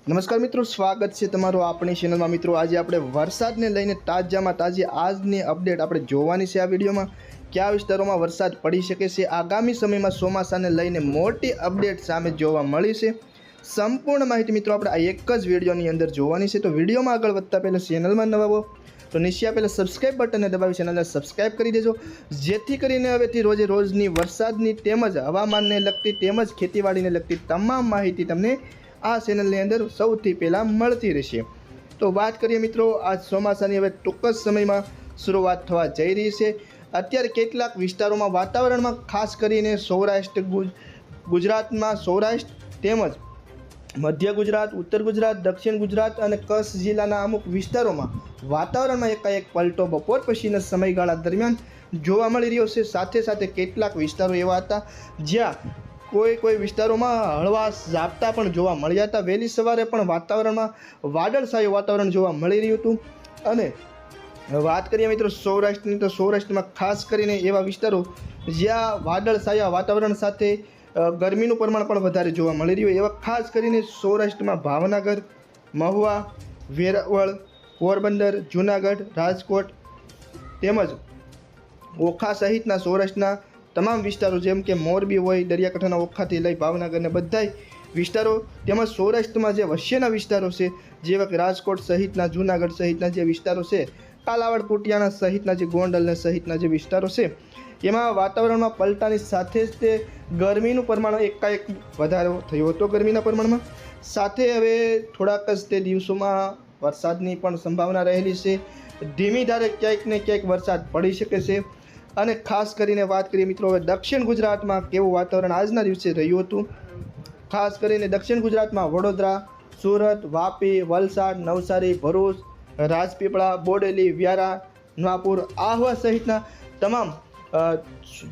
નમસ્કાર મિત્રો, સ્વાગત છે તમારું આપણી ચેનલમાં। મિત્રો આજે આપણે વરસાદને લઈને તાજામાં તાજી આજની અપડેટ આપણે જોવાની છે। આ વિડીયોમાં કયા વિસ્તારોમાં વરસાદ પડી શકે છે, આગામી સમયમાં ચોમાસાને લઈને મોટી અપડેટ સામે જોવા મળી છે। સંપૂર્ણ માહિતી મિત્રો આપણે આ એક જ વિડીયોની અંદર જોવાની છે। તો વિડીયોમાં આગળ વધતા પહેલાં ચેનલમાં નવા હો તો નીચે આપેલા સબસ્ક્રાઇબ બટનને દબાવી ચેનલને સબસ્ક્રાઇબ કરી દેજો, જેથી કરીને હવેથી રોજે રોજની વરસાદની તેમજ હવામાનને લગતી તેમજ ખેતીવાડીને લગતી તમામ માહિતી તમને આ ચેનલની અંદર સૌથી પહેલાં મળતી રહેશે। તો વાત કરીએ મિત્રો, આ ચોમાસાની હવે ટૂંક જ સમયમાં શરૂઆત થવા જઈ રહી છે। અત્યારે કેટલાક વિસ્તારોમાં વાતાવરણમાં ખાસ કરીને સૌરાષ્ટ્ર ગુજરાતમાં સૌરાષ્ટ્ર તેમજ મધ્ય ગુજરાત, ઉત્તર ગુજરાત, દક્ષિણ ગુજરાત અને કચ્છ જિલ્લાના અમુક વિસ્તારોમાં વાતાવરણમાં એકાએક પલટો બપોર પછીના સમયગાળા દરમિયાન જોવા મળી રહ્યો છે। સાથે સાથે કેટલાક વિસ્તારો એવા હતા જ્યાં કોઈ વિસ્તારોમાં હળવા ઝાપટા પણ જોવા મળ્યા હતા। વહેલી સવારે પણ વાતાવરણમાં વાદળછાયું વાતાવરણ જોવા મળી રહ્યું હતું। અને વાત કરીએ મિત્રો સૌરાષ્ટ્રની, તો સૌરાષ્ટ્રમાં ખાસ કરીને એવા વિસ્તારો જ્યાં વાદળછાયા વાતાવરણ સાથે ગરમીનું પ્રમાણ પણ વધારે જોવા મળી રહ્યું। એવા ખાસ કરીને સૌરાષ્ટ્રમાં ભાવનગર, મહુવા, વેરાવળ, પોરબંદર, જૂનાગઢ, રાજકોટ તેમજ ઓખા સહિતના સૌરાષ્ટ્રના તમામ વિસ્તારો જેમ કે મોરબી હોય, દરિયાકાંઠાના ઓખાથી લઈ ભાવનગરને બધાય વિસ્તારો તેમજ સૌરાષ્ટ્રમાં જે વચ્ચેના વિસ્તારો છે જેવા કે રાજકોટ સહિતના, જૂનાગઢ સહિતના જે વિસ્તારો છે, કાલાવડ, કુટિયાણા સહિતના જે ગોંડલ સહિતના જે વિસ્તારો છે, એમાં વાતાવરણમાં પલટાની સાથે જ તે ગરમીનું પ્રમાણ એકાએક વધારો થયો હતો। ગરમીના પ્રમાણમાં સાથે હવે થોડાક જ તે દિવસોમાં વરસાદની પણ સંભાવના રહેલી છે। ધીમી ધારે ક્યાંક ને ક્યાંક વરસાદ પડી શકે છે। અને ખાસ કરીને વાત કરીએ મિત્રો હવે દક્ષિણ ગુજરાતમાં કેવું વાતાવરણ આજના દિવસે રહ્યું હતું। ખાસ કરીને દક્ષિણ ગુજરાતમાં વડોદરા, સુરત, વાપી, વલસાડ, નવસારી, ભરૂચ, રાજપીપળા, બોડેલી, વ્યારા, નવાપુર, આહવા સહિતના તમામ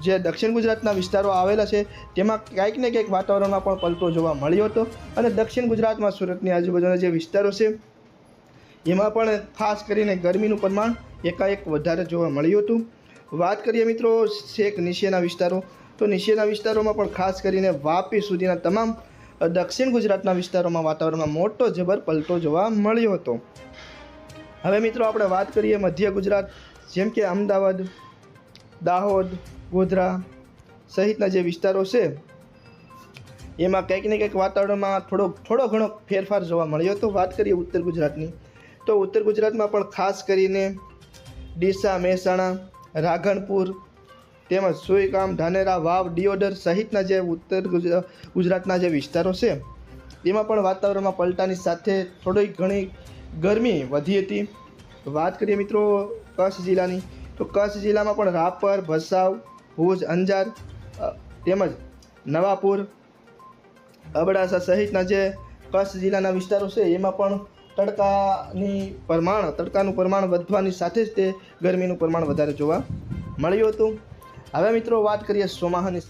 જે દક્ષિણ ગુજરાતના વિસ્તારો આવેલા છે તેમાં ક્યાંક ને ક્યાંક વાતાવરણમાં પણ પલટો જોવા મળ્યો હતો। અને દક્ષિણ ગુજરાતમાં સુરતની આજુબાજુના જે વિસ્તારો છે એમાં પણ ખાસ કરીને ગરમીનું પ્રમાણ એકાએક વધારે જોવા મળ્યું હતું। વાત કરીએ મિત્રો છેક નીચેના વિસ્તારો, તો નીચેના વિસ્તારોમાં પણ ખાસ કરીને વાપી સુધીના તમામ દક્ષિણ ગુજરાતના વિસ્તારોમાં વાતાવરણમાં મોટો જબર પલટો જોવા મળ્યો હતો। હવે મિત્રો આપણે વાત કરીએ મધ્ય ગુજરાત જેમ કે અમદાવાદ, દાહોદ, ગોધરા સહિતના જે વિસ્તારો છે એમાં કંઈક ને કંઈક વાતાવરણમાં થોડો ઘણો ફેરફાર જોવા મળ્યો હતો। વાત કરીએ ઉત્તર ગુજરાતની, તો ઉત્તર ગુજરાતમાં પણ ખાસ કરીને ડીસા, મહેસાણા, રાધનપુર તેમજ સુઈગામ, ધાનેરા, વાવ, દિયોદર સહિતના જે ઉત્તર ગુજરાતના જે વિસ્તારો છે એમાં પણ વાતાવરણમાં પલટાની સાથે થોડી ઘણી ગરમી વધી હતી। વાત કરીએ મિત્રો કચ્છ જિલ્લાની, તો કચ્છ જિલ્લામાં પણ રાપર, ભચાઉ, ભુજ, અંજાર તેમજ નવાપુર, અબડાસા સહિતના જે કચ્છ જિલ્લાના વિસ્તારો છે એમાં પણ તડકાનું પ્રમાણ વધવાની સાથે જ તે ગરમીનું પ્રમાણ વધારે જોવા મળ્યું હતું। હવે મિત્રો વાત કરીએ ચોમાસાની